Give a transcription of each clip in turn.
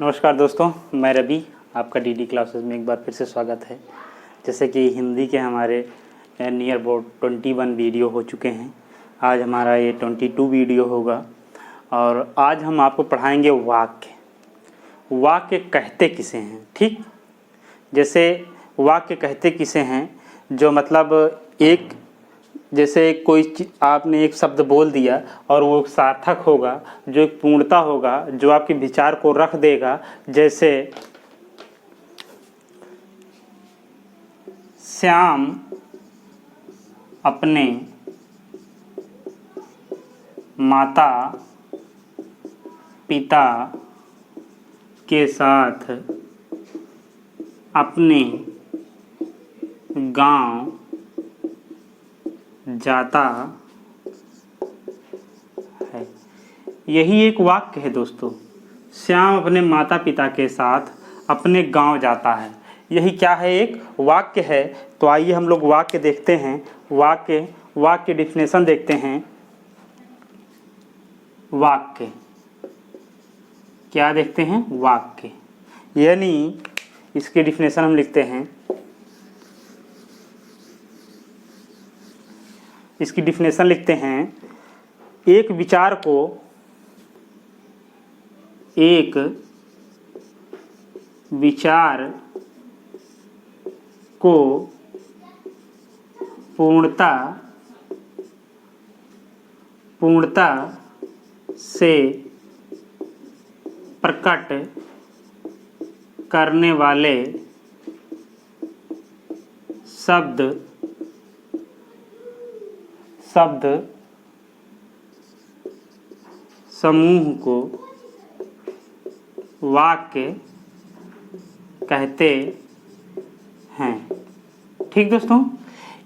नमस्कार दोस्तों, मैं रवि। आपका डीडी क्लासेस में एक बार फिर से स्वागत है। जैसे कि हिंदी के हमारे नियर अबाउट 21 वीडियो हो चुके हैं। आज हमारा ये 22 वीडियो होगा और आज हम आपको पढ़ाएंगे वाक्य। वाक्य कहते किसे हैं, ठीक। जैसे वाक्य कहते किसे हैं, जो मतलब एक जैसे कोई आपने एक शब्द बोल दिया और वो सार्थक होगा, जो एक पूर्णता होगा, जो आपके विचार को रख देगा। जैसे श्याम अपने माता पिता के साथ अपने गांव जाता है। यही एक वाक्य है दोस्तों। श्याम अपने माता पिता के साथ अपने गांव जाता है। यही क्या है, एक वाक्य है। तो आइए हम लोग वाक्य देखते हैं। वाक्य डिफिनेशन देखते हैं। वाक्य क्या देखते हैं, वाक्य यानी इसकी डिफिनेशन हम लिखते हैं। इसकी डिफिनेशन लिखते हैं, एक विचार को पूर्णता से प्रकट करने वाले शब्द समूह को वाक्य कहते हैं। ठीक दोस्तों,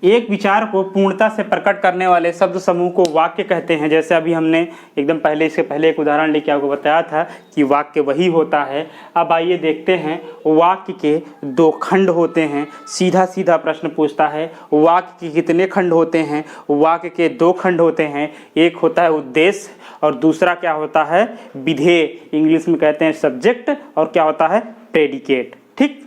एक विचार को पूर्णता से प्रकट करने वाले शब्द समूह को वाक्य कहते हैं। जैसे अभी हमने एकदम पहले, इससे पहले एक उदाहरण लेके आपको बताया था कि वाक्य वही होता है। अब आइए देखते हैं, वाक्य के दो खंड होते हैं। सीधा सीधा प्रश्न पूछता है, वाक्य के कितने खंड होते हैं। वाक्य के दो खंड होते हैं। एक होता है उद्देश्य और दूसरा क्या होता है, विधेय। इंग्लिश में कहते हैं सब्जेक्ट, और क्या होता है, प्रेडिकेट। ठीक,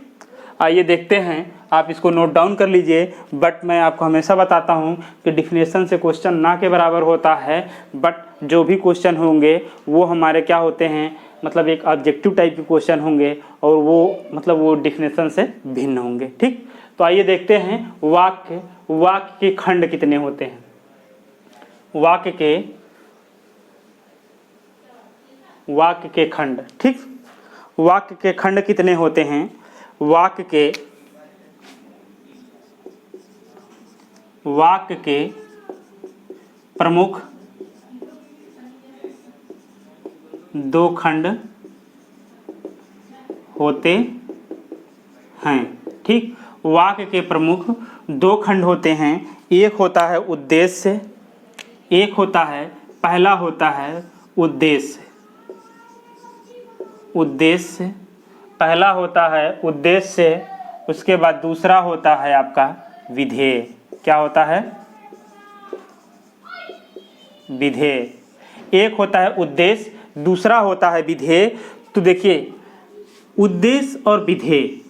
आइए देखते हैं। आप इसको नोट डाउन कर लीजिए। बट मैं आपको हमेशा बताता हूं कि डिफिनेशन से क्वेश्चन ना के बराबर होता है। बट जो भी क्वेश्चन होंगे वो हमारे क्या होते हैं, मतलब एक ऑब्जेक्टिव टाइप के क्वेश्चन होंगे और वो डिफिनेशन से भिन्न होंगे। ठीक, तो आइए देखते हैं वाक्य के खंड कितने होते हैं। वाक्य के खंड, ठीक, वाक्य के खंड कितने होते हैं। वाक्य के प्रमुख दो खंड होते हैं। ठीक, वाक्य के प्रमुख दो खंड होते हैं। एक होता है उद्देश्य, पहला होता है उद्देश्य। पहला होता है उद्देश्य, उसके बाद दूसरा होता है आपका विधेय। क्या होता है, विधेय। एक होता है उद्देश्य, दूसरा होता है विधेय। तो देखिए, उद्देश्य और विधेय,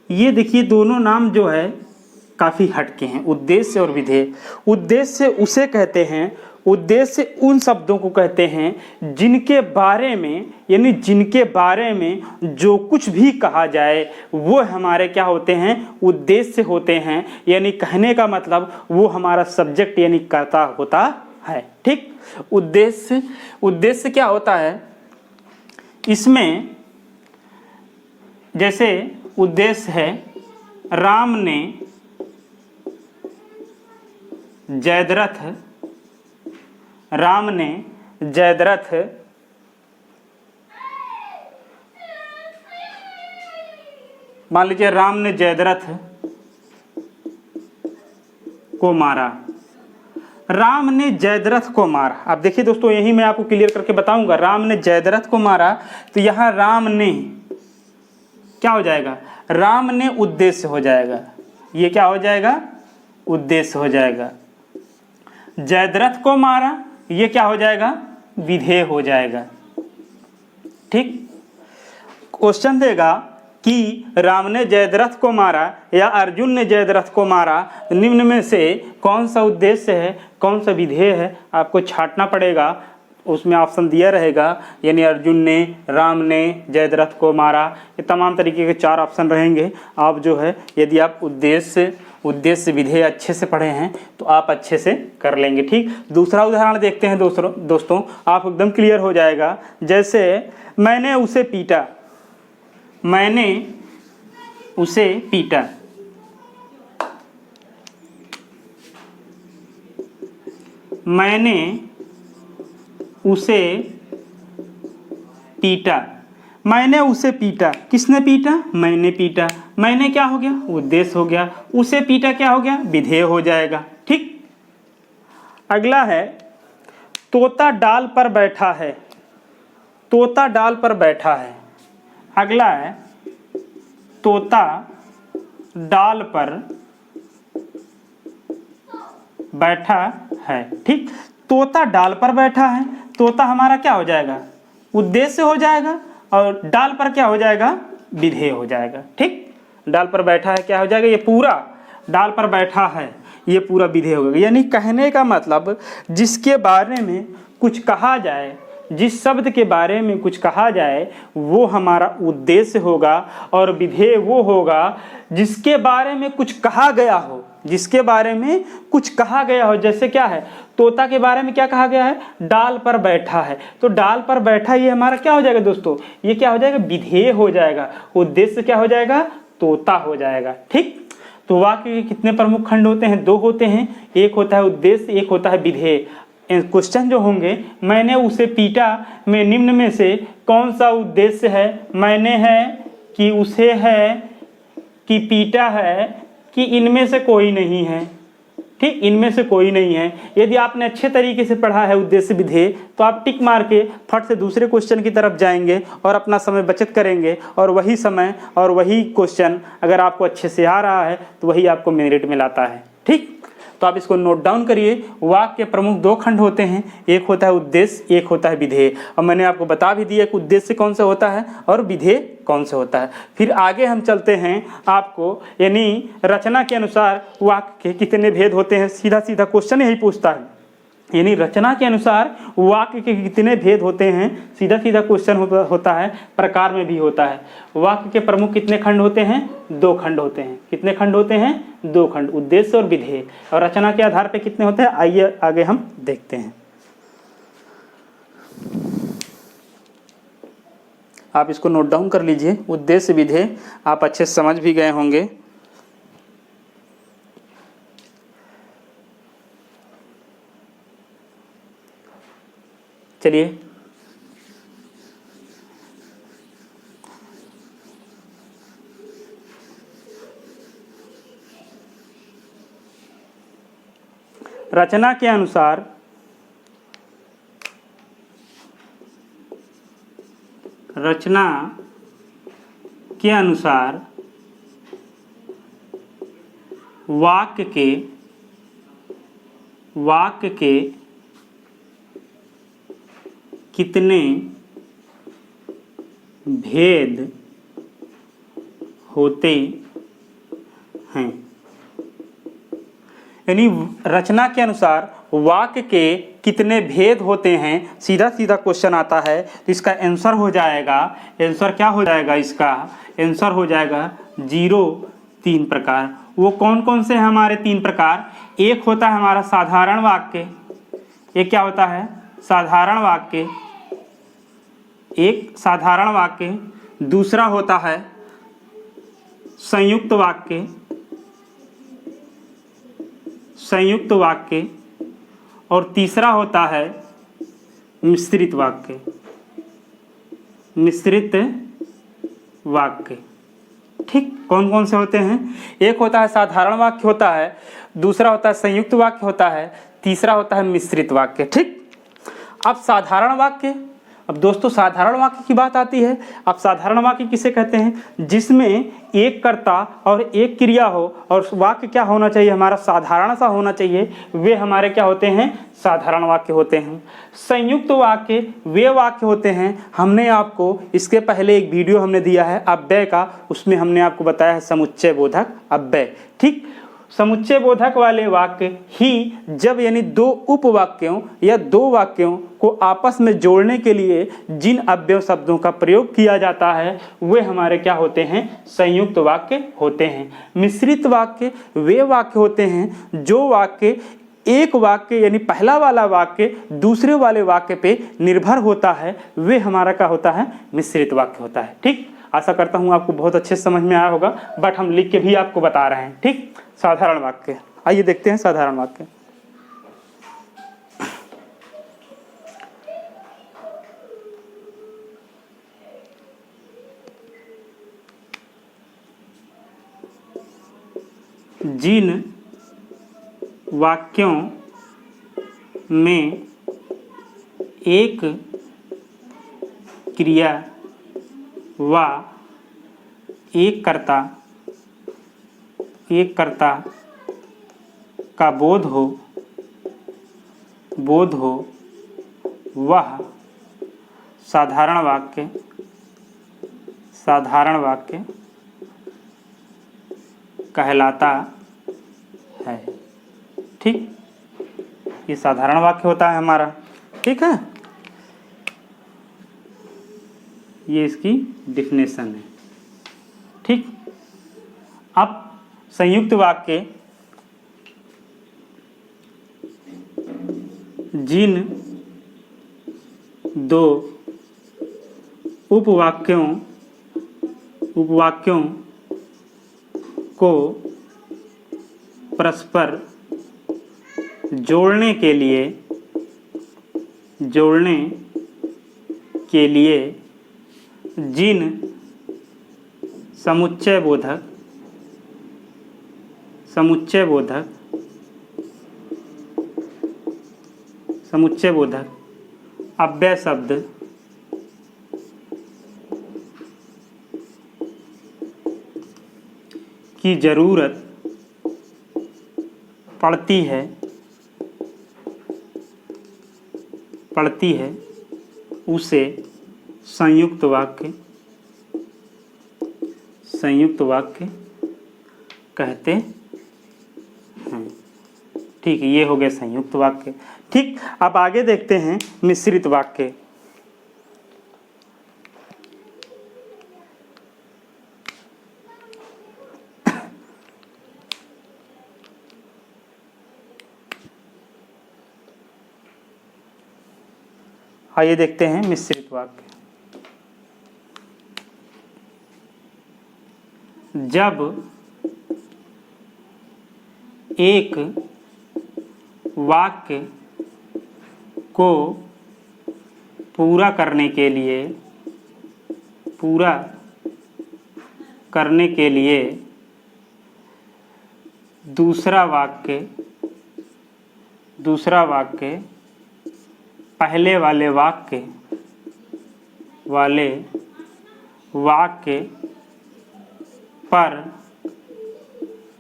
ये देखिए दोनों नाम जो है काफ़ी हटके हैं। उद्देश्य और विधेय। उद्देश्य उसे कहते हैं, उद्देश्य उन शब्दों को कहते हैं जिनके बारे में जो कुछ भी कहा जाए वो हमारे क्या होते हैं, उद्देश्य होते हैं। यानी कहने का मतलब वो हमारा सब्जेक्ट यानी कर्ता होता है। ठीक, उद्देश्य क्या होता है, इसमें जैसे उद्देश्य है, राम ने जयद्रथ मान लीजिए राम ने जयद्रथ को मारा। अब देखिए दोस्तों, यही मैं आपको क्लियर करके बताऊंगा। राम ने जयद्रथ को मारा, तो यहाँ राम ने क्या हो जाएगा, राम ने उद्देश्य हो जाएगा। ये क्या हो जाएगा, उद्देश्य हो जाएगा। जयद्रथ को मारा, ये क्या हो जाएगा, विधेय हो जाएगा। ठीक, क्वेश्चन देगा कि राम ने जयद्रथ को मारा या अर्जुन ने जयद्रथ को मारा, निम्न में से कौन सा उद्देश्य है, कौन सा विधेय है, आपको छांटना पड़ेगा। उसमें ऑप्शन दिया रहेगा, यानी अर्जुन ने, राम ने जयद्रथ को मारा, ये तमाम तरीके के 4 ऑप्शन रहेंगे। आप जो है यदि आप उद्देश्य विधेय अच्छे से पढ़े हैं तो आप अच्छे से कर लेंगे। ठीक, दूसरा उदाहरण देखते हैं दोस्तों, आप एकदम क्लियर हो जाएगा। जैसे मैंने उसे पीटा, मैंने उसे पीटा, मैंने उसे पीटा, मैंने उसे पीटा, किसने पीटा, मैंने पीटा, मैंने क्या हो गया, उद्देश्य हो गया, उसे पीटा क्या हो गया, विधेय हो जाएगा। ठीक, अगला है तोता डाल पर बैठा है, तोता डाल पर बैठा है। अगला है तोता डाल पर बैठा है। ठीक, तोता डाल पर बैठा है, तोता हमारा क्या हो जाएगा, उद्देश्य हो जाएगा, और डाल पर क्या हो जाएगा, विधेय हो जाएगा। ठीक, डाल पर बैठा है क्या हो जाएगा, ये पूरा डाल पर बैठा है, ये पूरा विधेय होगा। यानी कहने का मतलब जिसके बारे में कुछ कहा जाए, जिस शब्द के बारे में कुछ कहा जाए वो हमारा उद्देश्य होगा, और विधेय वो होगा जिसके बारे में कुछ कहा गया हो, जिसके बारे में कुछ कहा गया हो। जैसे क्या है, तोता के बारे में क्या कहा गया है, डाल पर बैठा है, तो डाल पर बैठा ये हमारा क्या हो जाएगा दोस्तों, ये क्या हो जाएगा, विधेय हो जाएगा। उद्देश्य क्या हो जाएगा, तोता हो जाएगा। ठीक, तो वाक्य के कितने प्रमुख खंड होते हैं, 2 होते हैं, एक होता है उद्देश्य, एक होता है विधेय। क्वेश्चन जो होंगे, मैंने उसे पीटा में निम्न में से कौन सा उद्देश्य है, मैंने है कि उसे है कि पीटा है कि इनमें से कोई नहीं है। ठीक, इनमें से कोई नहीं है। यदि आपने अच्छे तरीके से पढ़ा है उद्देश्य विधेय तो आप टिक मार के फट से दूसरे क्वेश्चन की तरफ जाएंगे और अपना समय बचत करेंगे, और वही समय और वही क्वेश्चन अगर आपको अच्छे से आ रहा है तो वही आपको मेरिट में लाता है। ठीक, तो आप इसको नोट डाउन करिए। वाक्य के प्रमुख 2 खंड होते हैं, एक होता है उद्देश्य, एक होता है विधेय। और मैंने आपको बता भी दिया कि उद्देश्य कौन सा होता है और विधेय कौन सा होता है। फिर आगे हम चलते हैं, आपको यानी रचना के अनुसार वाक्य के कितने भेद होते हैं, सीधा सीधा क्वेश्चन यही पूछता है। यानी रचना के अनुसार वाक्य के कितने भेद होते हैं, सीधा सीधा क्वेश्चन होता है, प्रकार में भी होता है। वाक्य के प्रमुख कितने खंड होते हैं, 2 खंड होते हैं। कितने खंड होते हैं, 2 खंड, उद्देश्य और विधेय। और रचना के आधार पे कितने होते हैं, आइए आगे हम देखते हैं। आप इसको नोट डाउन कर लीजिए, उद्देश्य विधेय आप अच्छे से समझ भी गए होंगे। चलिए रचना के अनुसार वाक्य के कितने भेद होते हैं। यानी रचना के अनुसार वाक्य के कितने भेद होते हैं, सीधा सीधा क्वेश्चन आता है तो इसका आंसर हो जाएगा, आंसर क्या हो जाएगा, इसका आंसर हो जाएगा 0 3 प्रकार। वो कौन कौन से हैं हमारे 3 प्रकार, एक होता है हमारा साधारण वाक्य, एक क्या होता है, साधारण वाक्य, एक साधारण वाक्य, दूसरा होता है संयुक्त वाक्य, संयुक्त वाक्य, और तीसरा होता है मिश्रित वाक्य, मिश्रित वाक्य। ठीक, कौन कौन से होते हैं, एक होता है साधारण वाक्य होता है, दूसरा होता है संयुक्त वाक्य होता है, तीसरा होता है मिश्रित वाक्य। ठीक, अब साधारण वाक्य अब दोस्तों साधारण वाक्य की बात आती है। अब साधारण वाक्य किसे कहते हैं? जिसमें एक कर्ता और एक क्रिया हो और वाक्य क्या होना चाहिए? हमारा साधारण सा होना चाहिए। वे हमारे क्या होते हैं? साधारण वाक्य होते हैं। संयुक्त वाक्य वे वाक्य होते हैं, हमने आपको इसके पहले एक वीडियो हमने दिया है अव्यय का, उसमें हमने आपको बताया है समुच्चय बोधक अव्यय। ठीक, समुच्चय बोधक वाले वाक्य ही जब यानी दो उपवाक्यों या दो वाक्यों को आपस में जोड़ने के लिए जिन अव्यय शब्दों का प्रयोग किया जाता है वे हमारे क्या होते हैं? संयुक्त वाक्य होते हैं। मिश्रित वाक्य वे वाक्य होते हैं जो वाक्य एक वाक्य यानी पहला वाला वाक्य दूसरे वाले वाक्य पे निर्भर होता है, वे हमारा क्या होता है? मिश्रित वाक्य होता है। ठीक, आशा करता हूँ आपको बहुत अच्छे से समझ में आया होगा, बट हम लिख के भी आपको बता रहे हैं। ठीक, साधारण वाक्य, आइए देखते हैं साधारण वाक्य। जिन वाक्यों में एक क्रिया व एक कर्ता का बोध हो वह साधारण वाक्य कहलाता है। ठीक, ये साधारण वाक्य होता है हमारा। ठीक है, ये इसकी डिफिनेशन है। ठीक, अब संयुक्त वाक्य जिन दो उपवाक्यों को परस्पर जोड़ने के लिए जिन समुच्चय बोधक अव्यय शब्द की जरूरत पड़ती है उसे संयुक्त वाक्य कहते हैं। ठीक है, ये हो गए संयुक्त वाक्य। ठीक, अब आगे देखते हैं मिश्रित वाक्य। आइए देखते हैं मिश्रित वाक्य। जब एक वाक्य को पूरा करने के लिए दूसरा वाक्य पहले वाले वाक्य पर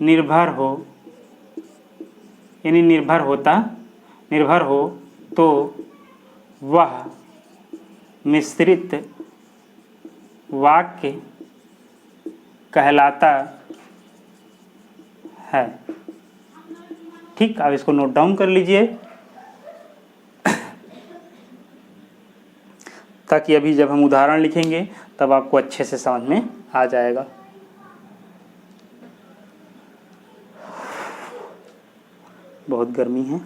निर्भर हो तो वह मिश्रित वाक्य कहलाता है। ठीक, अब इसको नोट डाउन कर लीजिए ताकि अभी जब हम उदाहरण लिखेंगे तब आपको अच्छे से समझ में आ जाएगा। बहुत गर्मी है।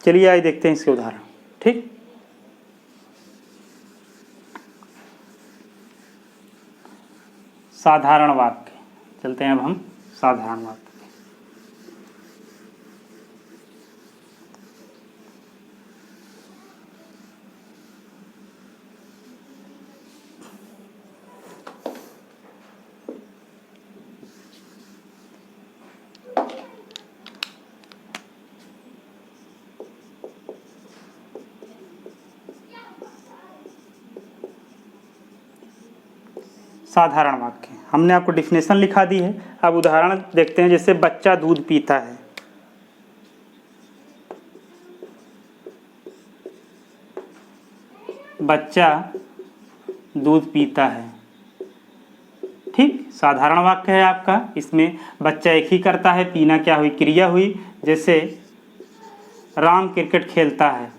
चलिए आइए देखते हैं इसके उदाहरण। ठीक, साधारण वाक्य चलते हैं अब हम साधारण वाक्य। साधारण वाक्य। हमने आपको डिफिनेशन लिखा दी है। अब उदाहरण देखते हैं, जैसे बच्चा दूध पीता है। बच्चा दूध पीता है, ठीक, साधारण वाक्य है आपका। इसमें बच्चा एक ही करता है, पीना क्या हुई, क्रिया हुई। जैसे राम क्रिकेट खेलता है,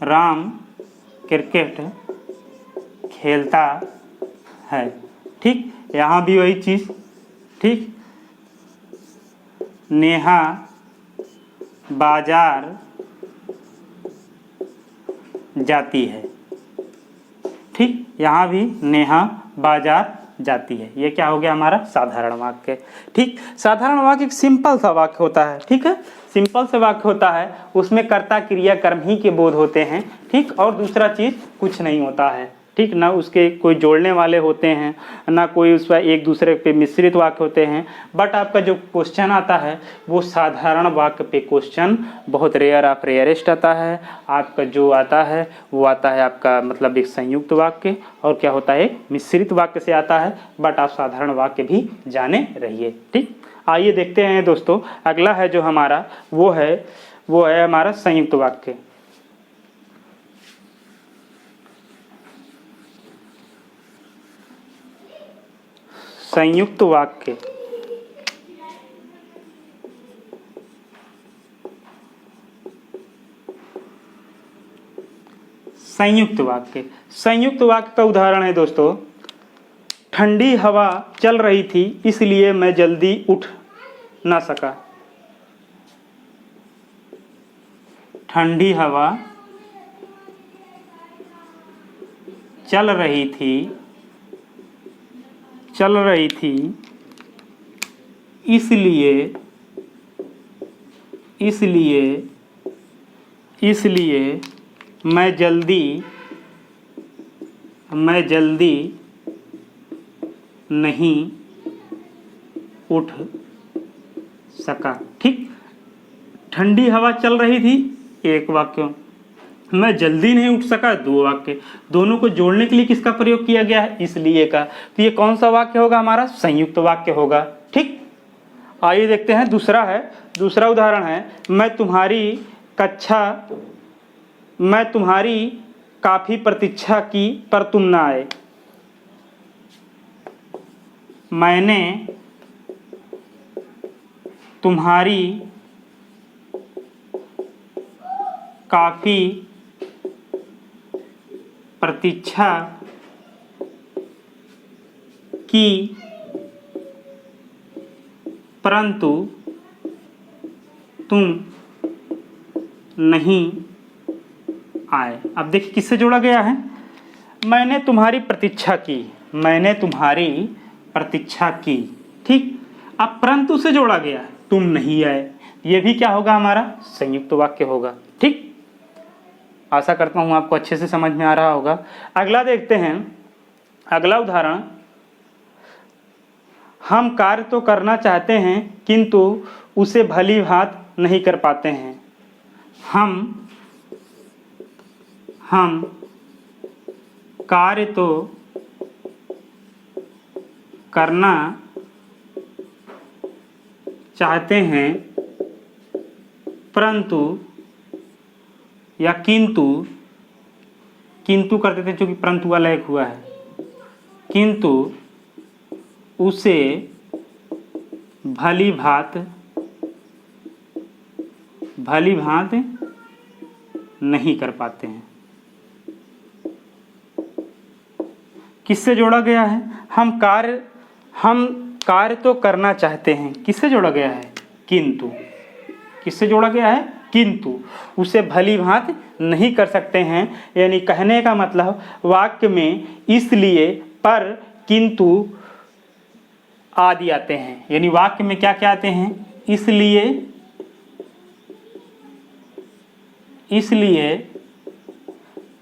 राम क्रिकेट खेलता है, ठीक। यहाँ भी वही चीज़, ठीक। नेहा बाजार जाती है, ठीक। यहाँ भी नेहा बाजार जाती है। ये क्या हो गया हमारा साधारण वाक्य, ठीक। साधारण वाक्य एक सिंपल सा वाक्य होता है, ठीक है। सिंपल सा वाक्य होता है, उसमें कर्ता क्रिया कर्म ही के बोध होते हैं, ठीक। और दूसरा चीज़ कुछ नहीं होता है, ठीक। ना उसके कोई जोड़ने वाले होते हैं, ना कोई उस पर एक दूसरे पे मिश्रित वाक्य होते हैं। बट आपका जो क्वेश्चन आता है वो साधारण वाक्य पे क्वेश्चन बहुत रेयर ऑफ रेयरेस्ट आता है। आपका जो आता है वो आता है आपका मतलब एक संयुक्त वाक्य, और क्या होता है एक मिश्रित वाक्य से आता है। बट आप साधारण वाक्य भी जाने रहिए, ठीक। आइए देखते हैं दोस्तों, अगला है जो हमारा वो है हमारा संयुक्त वाक्य। संयुक्त वाक्य। संयुक्त वाक्य, संयुक्त वाक्य का उदाहरण है दोस्तों, ठंडी हवा चल रही थी इसलिए मैं जल्दी उठ ना सका। ठंडी हवा चल रही थी इसलिए मैं जल्दी नहीं उठ सका, ठीक। ठंडी हवा चल रही थी, एक वाक्य। मैं जल्दी नहीं उठ सका, दो वाक्य। दोनों को जोड़ने के लिए किसका प्रयोग किया गया है, इसलिए का। तो ये कौन सा वाक्य होगा हमारा, संयुक्त वाक्य होगा, ठीक। आइए देखते हैं दूसरा उदाहरण है, मैं तुम्हारी काफी प्रतीक्षा की पर तुम ना आए। मैंने तुम्हारी काफी प्रतीक्षा की परंतु तुम नहीं आए। अब देखिए किससे जोड़ा गया है, मैंने तुम्हारी प्रतीक्षा की, ठीक। अब परंतु से जोड़ा गया, तुम नहीं आए। ये भी क्या होगा हमारा संयुक्त वाक्य होगा, ठीक। आशा करता हूँ आपको अच्छे से समझ में आ रहा होगा। अगला देखते हैं, अगला उदाहरण, हम कार्य तो करना चाहते हैं किंतु उसे भली भांति नहीं कर पाते हैं। हम कार्य तो करना चाहते हैं परंतु या किंतु कर देते हैं, चूंकि परंतु वाला एक हुआ है, किंतु उसे भली भांति नहीं कर पाते हैं। किससे जोड़ा गया है, हम कार्य तो करना चाहते हैं, किससे जोड़ा गया है, किंतु। किससे जोड़ा गया है, किंतु उसे भली भांति नहीं कर सकते हैं। यानी कहने का मतलब वाक्य में इसलिए, पर, किंतु आदि आते हैं। यानी वाक्य में क्या क्या आते हैं, इसलिए,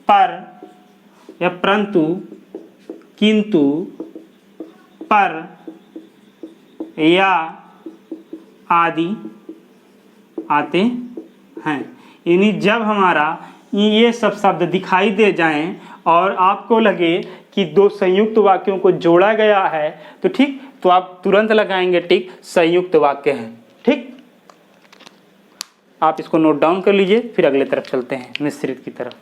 पर या परंतु, किंतु, पर या आदि आते हैं। यानी जब हमारा ये सब शब्द दिखाई दे जाएं और आपको लगे कि दो संयुक्त वाक्यों को जोड़ा गया है तो ठीक, तो आप तुरंत लगाएंगे टिक संयुक्त वाक्य है। ठीक, आप इसको नोट डाउन कर लीजिए, फिर अगले तरफ चलते हैं मिश्रित की तरफ।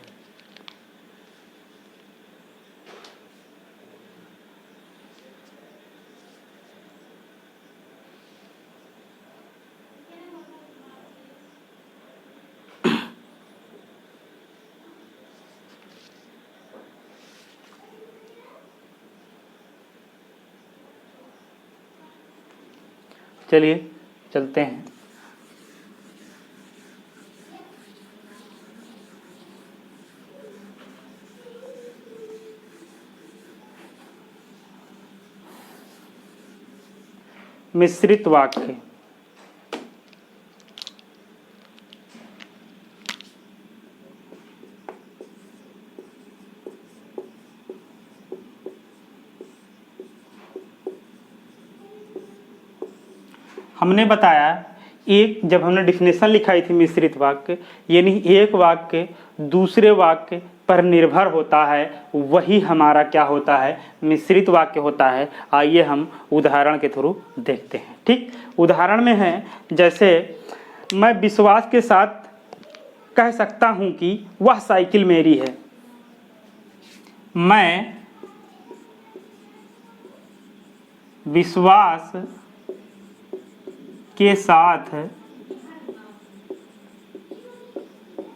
चलिए चलते हैं। मिश्रित वाक्य। हमने बताया एक, जब हमने डिफिनेशन लिखाई थी मिश्रित वाक्य, यानी एक वाक्य दूसरे वाक्य पर निर्भर होता है, वही हमारा क्या होता है, मिश्रित वाक्य होता है। आइए हम उदाहरण के थ्रू देखते हैं। ठीक, उदाहरण में है जैसे मैं विश्वास के साथ कह सकता हूं कि वह साइकिल मेरी है। मैं विश्वास के साथ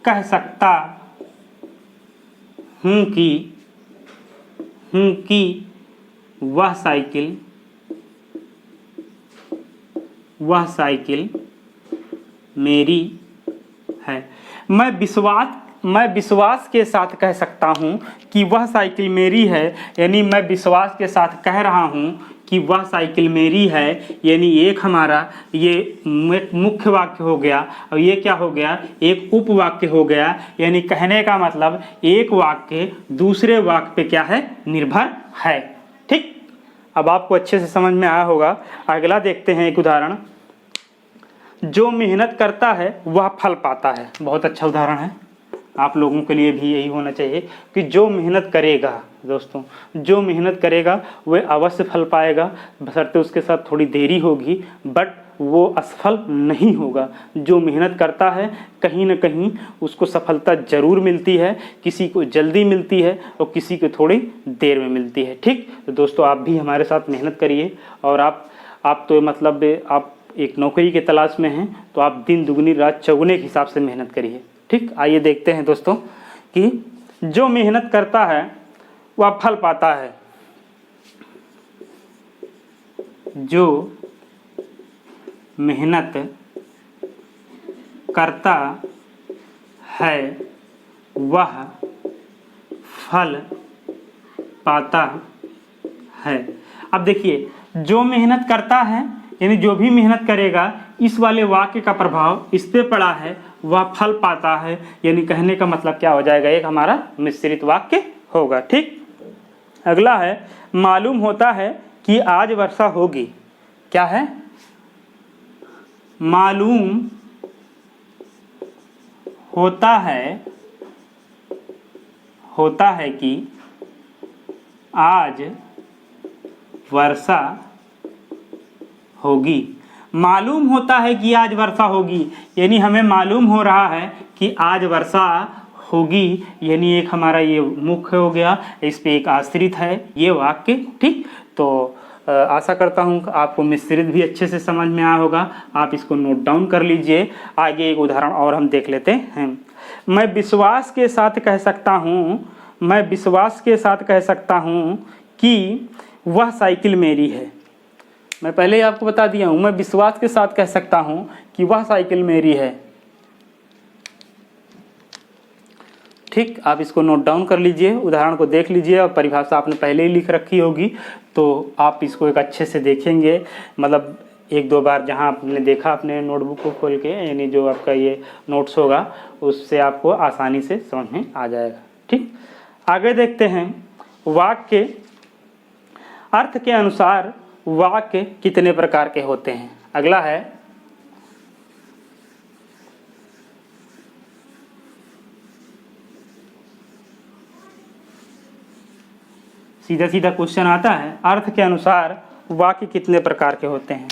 कह सकता हूं कि वह साइकिल मेरी है। मैं विश्वास के साथ कह सकता हूं कि वह साइकिल मेरी है, यानी मैं विश्वास के साथ कह रहा हूं कि वह साइकिल मेरी है, यानी एक हमारा ये मुख्य वाक्य हो गया और ये क्या हो गया, एक उपवाक्य हो गया। यानी कहने का मतलब एक वाक्य दूसरे वाक्य पे क्या है, निर्भर है। ठीक, अब आपको अच्छे से समझ में आया होगा। अगला देखते हैं एक उदाहरण। जो मेहनत करता है वह फल पाता है। बहुत अच्छा उदाहरण है, आप लोगों के लिए भी यही होना चाहिए कि जो मेहनत करेगा, दोस्तों जो मेहनत करेगा वह अवश्य फल पाएगा, बशर्ते उसके साथ थोड़ी देरी होगी, बट वो असफल नहीं होगा। जो मेहनत करता है कहीं ना कहीं उसको सफलता जरूर मिलती है, किसी को जल्दी मिलती है और किसी को थोड़ी देर में मिलती है। ठीक, तो दोस्तों आप भी हमारे साथ मेहनत करिए। और आप तो मतलब आप एक नौकरी के तलाश में हैं, तो आप दिन दुगनी रात चौगुने के हिसाब से मेहनत करिए। ठीक, आइए देखते हैं दोस्तों कि जो मेहनत करता है वह फल पाता है। जो मेहनत करता है वह फल पाता है। अब देखिए, जो मेहनत करता है यानी जो भी मेहनत करेगा, इस वाले वाक्य का प्रभाव इस पे पड़ा है, वह फल पाता है। यानी कहने का मतलब क्या हो जाएगा, एक हमारा मिश्रित वाक्य होगा। ठीक, अगला है मालूम होता है कि आज वर्षा होगी। क्या है, मालूम होता है कि आज वर्षा होगी। मालूम होता है कि आज वर्षा होगी, यानी हमें मालूम हो रहा है कि आज वर्षा होगी, यानी एक हमारा ये मुख्य हो गया, इस पे एक आश्रित है ये वाक्य। ठीक, तो आशा करता हूँ आपको मिश्रित भी अच्छे से समझ में आया होगा। आप इसको नोट डाउन कर लीजिए। आगे एक उदाहरण और हम देख लेते हैं। मैं विश्वास के साथ कह सकता हूँ कि वह साइकिल मेरी है। मैं पहले ही आपको बता दिया हूँ, मैं विश्वास के साथ कह सकता हूँ कि वह साइकिल मेरी है। ठीक, आप इसको नोट डाउन कर लीजिए, उदाहरण को देख लीजिए और परिभाषा आपने पहले ही लिख रखी होगी, तो आप इसको एक अच्छे से देखेंगे। मतलब एक दो बार जहाँ आपने देखा अपने नोटबुक को खोल के, यानी जो आपका ये नोट्स होगा उससे आपको आसानी से समझ में आ जाएगा। ठीक, आगे देखते हैं। वाक्य अर्थ के अनुसार वाक्य कितने प्रकार के होते हैं। अगला है सीधा सीधा क्वेश्चन आता है, अर्थ के अनुसार वाक्य कितने प्रकार के होते हैं?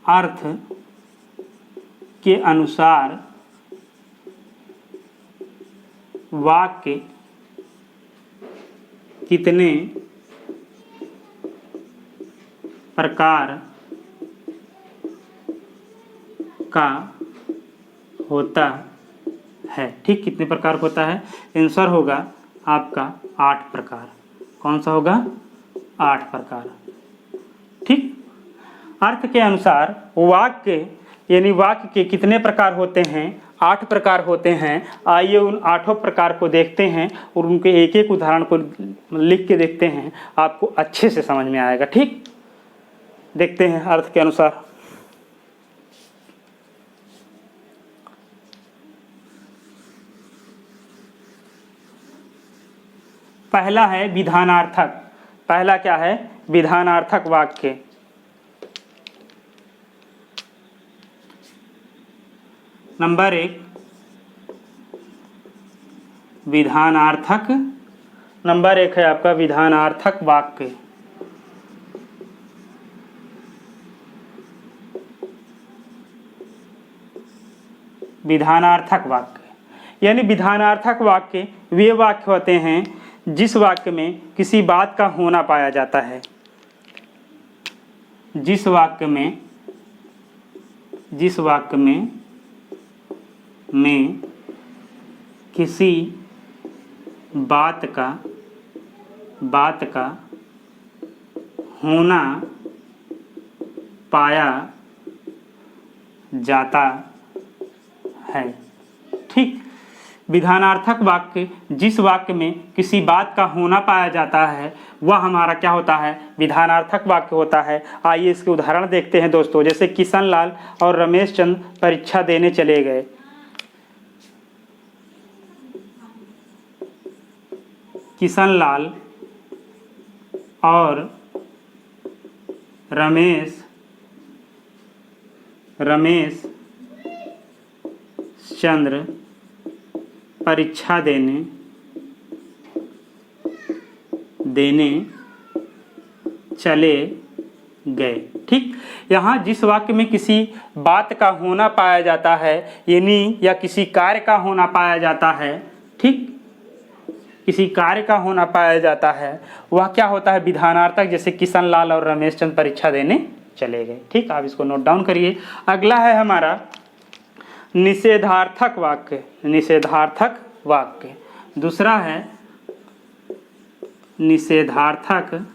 अर्थ के अनुसार वाक्य कितने प्रकार का होता है? ठीक, कितने प्रकार होता है? आंसर होगा आपका 8 प्रकार। कौन सा होगा? 8 प्रकार। ठीक, अर्थ के अनुसार वाक्य यानी वाक्य के कितने प्रकार होते हैं? 8 प्रकार होते हैं। आइए उन 8 प्रकार को देखते हैं और उनके एक एक उदाहरण को लिख के देखते हैं, आपको अच्छे से समझ में आएगा। ठीक, देखते हैं अर्थ के अनुसार। पहला है विधानार्थक। पहला क्या है? विधानार्थक वाक्य। नंबर 1 विधानार्थक। नंबर 1 है आपका विधानार्थक वाक्य। विधानार्थक वाक्य यानी विधानार्थक वाक्य वे वाक्य होते हैं जिस वाक्य में किसी बात का होना पाया जाता है। जिस वाक्य में किसी बात का होना पाया जाता है। ठीक, विधानार्थक वाक्य जिस वाक्य में किसी बात का होना पाया जाता है वह हमारा क्या होता है? विधानार्थक वाक्य होता है। आइए इसके उदाहरण देखते हैं दोस्तों। जैसे किशन लाल और रमेश चंद परीक्षा देने चले गए। किशन लाल और रमेश चंद्र परीक्षा देने चले गए। ठीक, यहाँ जिस वाक्य में किसी बात का होना पाया जाता है यानी या किसी कार्य का होना पाया जाता है, ठीक, किसी कार्य का होना पाया जाता है वह क्या होता है? विधानार्थक। जैसे किशन लाल और रमेश चंद परीक्षा देने चले गए। ठीक, आप इसको नोट डाउन करिए। अगला है हमारा निषेधार्थक वाक्य। निषेधार्थक वाक्य। दूसरा है निषेधार्थक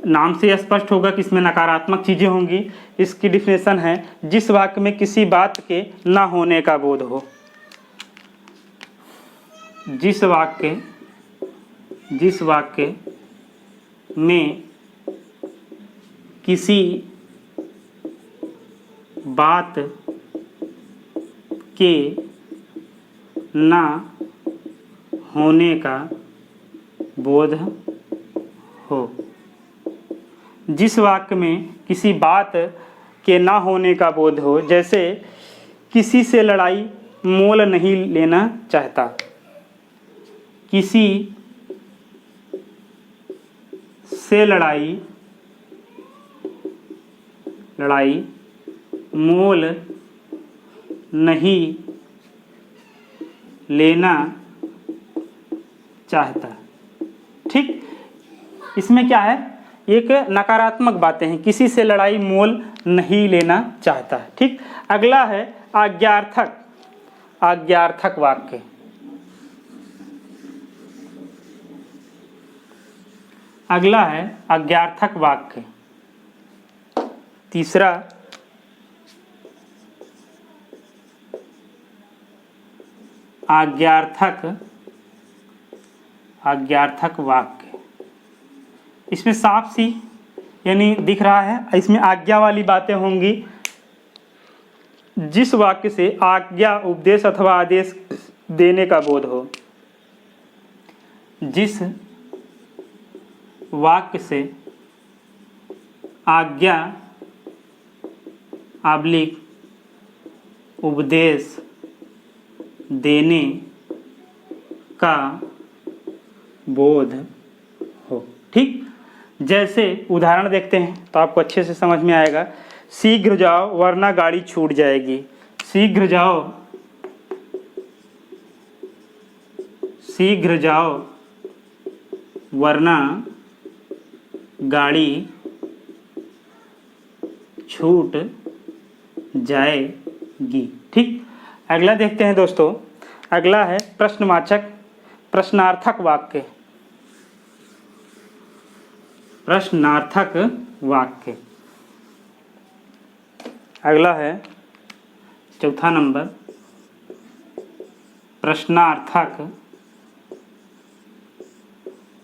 नाम से स्पष्ट होगा कि इसमें नकारात्मक चीजें होंगी। इसकी डिफिनेशन है जिस वाक्य में किसी बात के ना होने का बोध हो। जिस वाक्य में किसी बात के ना होने का बोध हो। जिस वाक्य में किसी बात के ना होने का बोध हो, जैसे किसी से लड़ाई मोल नहीं लेना चाहता। किसी से लड़ाई मोल नहीं लेना चाहता। ठीक, इसमें क्या है? एक नकारात्मक बातें हैं। किसी से लड़ाई मोल नहीं लेना चाहता। ठीक, अगला है आज्ञार्थक। आज्ञार्थक वाक्य। अगला है आज्ञार्थक वाक्य। तीसरा आज्ञार्थक वाक्य। इसमें साफ सी यानी दिख रहा है, इसमें आज्ञा वाली बातें होंगी। जिस वाक्य से आज्ञा, उपदेश अथवा आदेश देने का बोध हो। जिस वाक्य से आज्ञा उपदेश देने का बोध हो। ठीक, जैसे उदाहरण देखते हैं तो आपको अच्छे से समझ में आएगा। शीघ्र जाओ वरना गाड़ी छूट जाएगी। शीघ्र जाओ, शीघ्र जाओ वरना गाड़ी छूट जाएगी। ठीक, अगला देखते हैं दोस्तों। अगला है प्रश्नवाचक प्रश्नार्थक वाक्य। प्रश्नार्थक वाक्य अगला है चौथा नंबर, प्रश्नार्थक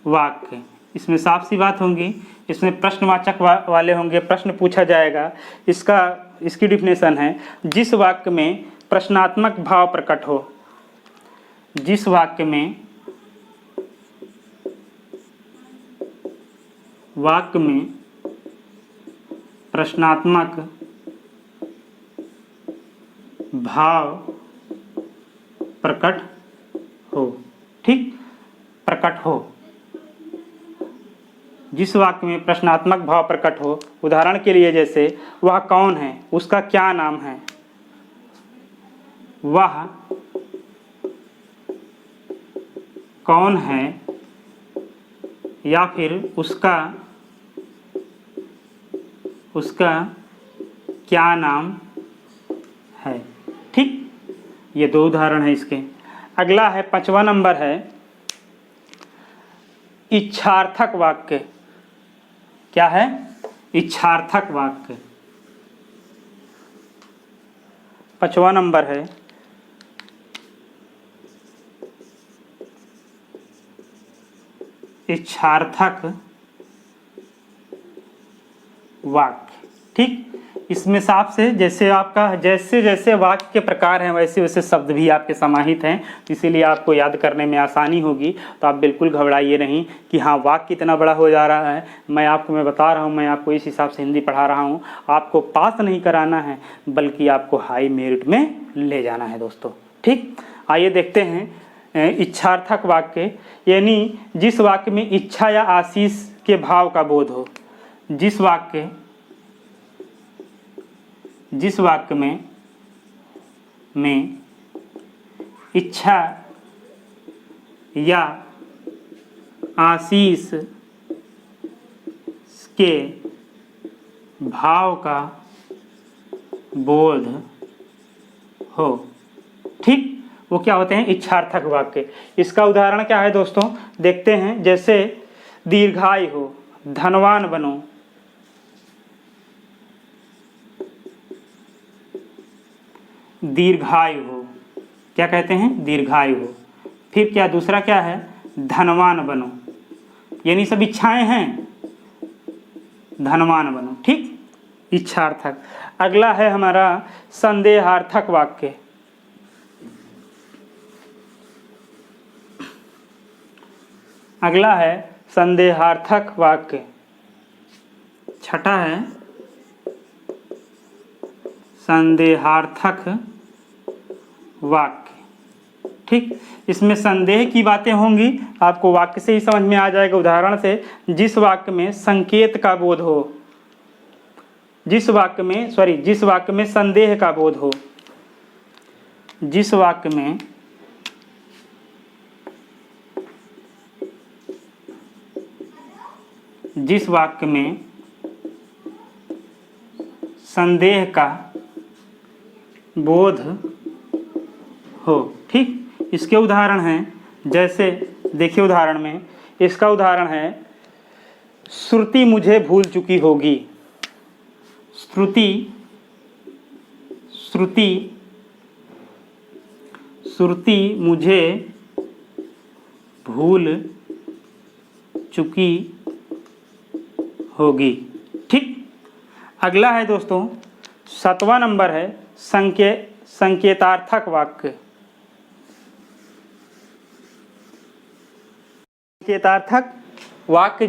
वाक्य। इसमें साफ सी बात होंगी, इसमें प्रश्नवाचक वाले होंगे, प्रश्न पूछा जाएगा। इसकी डिफिनेशन है जिस वाक्य में प्रश्नात्मक भाव प्रकट हो। जिस वाक्य में प्रश्नात्मक भाव प्रकट हो। ठीक, प्रकट हो। जिस वाक्य में प्रश्नात्मक भाव प्रकट हो, उदाहरण के लिए जैसे वह कौन है, उसका क्या नाम है, वह कौन है, या फिर उसका क्या नाम है। ठीक, ये दो उदाहरण है इसके। अगला है 5वां नंबर है इच्छार्थक वाक्य। क्या है? इच्छार्थक वाक्य। 5वां नंबर है इच्छार्थक वाक्य। ठीक, इसमें साफ से जैसे आपका जैसे वाक्य के प्रकार हैं वैसे वैसे शब्द भी आपके समाहित हैं, इसीलिए आपको याद करने में आसानी होगी। तो आप बिल्कुल घबराइए नहीं कि हाँ वाक्य कितना बड़ा हो जा रहा है। मैं बता रहा हूँ, मैं आपको इस हिसाब से हिंदी पढ़ा रहा हूँ। आपको पास नहीं कराना है बल्कि आपको हाई मेरिट में ले जाना है दोस्तों। ठीक, आइए देखते हैं इच्छार्थक वाक्य, यानी जिस वाक्य में इच्छा या आशीष के भाव का बोध हो। जिस वाक्य में इच्छा या आशीष के भाव का बोध हो। ठीक, वो क्या होते हैं? इच्छार्थक वाक्य। इसका उदाहरण क्या है दोस्तों, देखते हैं। जैसे दीर्घायु हो, धनवान बनो। दीर्घायु हो, क्या कहते हैं? दीर्घायु हो। फिर क्या दूसरा क्या है? धनवान बनो, यानी सब इच्छाएं हैं, धनवान बनो। ठीक, इच्छार्थक। अगला है हमारा संदेहार्थक वाक्य। अगला है संदेहार्थक वाक्य। छठा है संदेहार्थक वाक्य। ठीक, इसमें संदेह की बातें होंगी, आपको वाक्य से ही समझ में आ जाएगा। उदाहरण से, जिस वाक्य में संकेत का बोध हो, जिस वाक्य में संदेह का बोध हो। जिस वाक्य में संदेह का बोध हो। ठीक, इसके उदाहरण हैं, जैसे देखिए उदाहरण में, इसका उदाहरण है श्रुति मुझे भूल चुकी होगी। श्रुति मुझे भूल चुकी होगी। ठीक, अगला है दोस्तों 7वां नंबर है संकेतार्थक वाक्य। संकेतार्थक वाक्य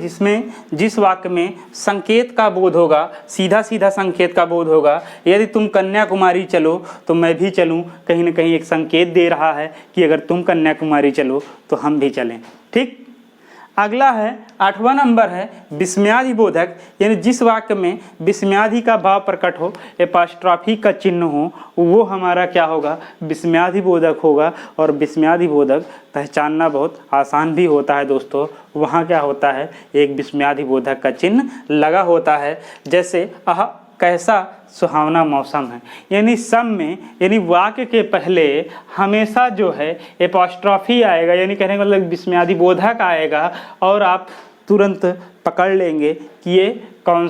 जिस वाक्य में संकेत का बोध होगा, सीधा सीधा संकेत का बोध होगा। यदि तुम कन्याकुमारी चलो तो मैं भी चलूं, कहीं ना कहीं एक संकेत दे रहा है कि अगर तुम कन्याकुमारी चलो तो हम भी चलें। ठीक। अगला है 8वां नंबर है विस्मयादि बोधक, यानी जिस वाक्य में विस्मयादि का भाव प्रकट हो, एपॉस्ट्रॉफी का चिन्ह हो, वो हमारा क्या होगा, विस्मयादि बोधक होगा। और विस्मयादि बोधक पहचानना बहुत आसान भी होता है दोस्तों। वहाँ क्या होता है, एक विस्मयादि बोधक का चिन्ह लगा होता है। जैसे आह कैसा सुहावना मौसम है, यानी सम में, यानी वाक्य के पहले हमेशा जो है एपॉस्ट्रॉफी आएगा, यानी कहने का मतलब विस्मयादि बोधक आएगा और आप तुरंत पकड़ लेंगे कि ये कौन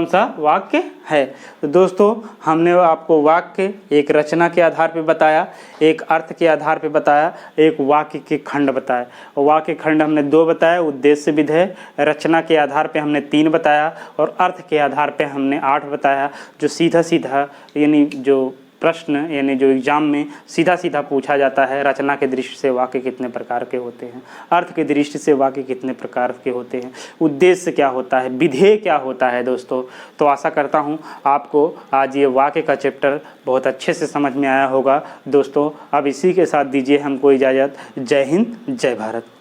सा वाक्य है। तो दोस्तों हमने आपको वाक्य एक रचना के आधार पे बताया, एक अर्थ के आधार पे बताया, एक वाक्य के खंड बताया। और वाक्य खंड हमने 2 बताया, उद्देश्य विधेय, रचना के आधार पे हमने 3 बताया और अर्थ के आधार पे हमने 8 बताया। जो सीधा सीधा यानी जो प्रश्न यानी जो एग्जाम में सीधा सीधा पूछा जाता है, रचना के दृष्टि से वाक्य कितने प्रकार के होते हैं, अर्थ के दृष्टि से वाक्य कितने प्रकार के होते हैं, उद्देश्य क्या होता है, विधेय क्या होता है दोस्तों। तो आशा करता हूँ आपको आज ये वाक्य का चैप्टर बहुत अच्छे से समझ में आया होगा दोस्तों। अब इसी के साथ दीजिए हमको इजाज़त। जय हिंद, जय भारत।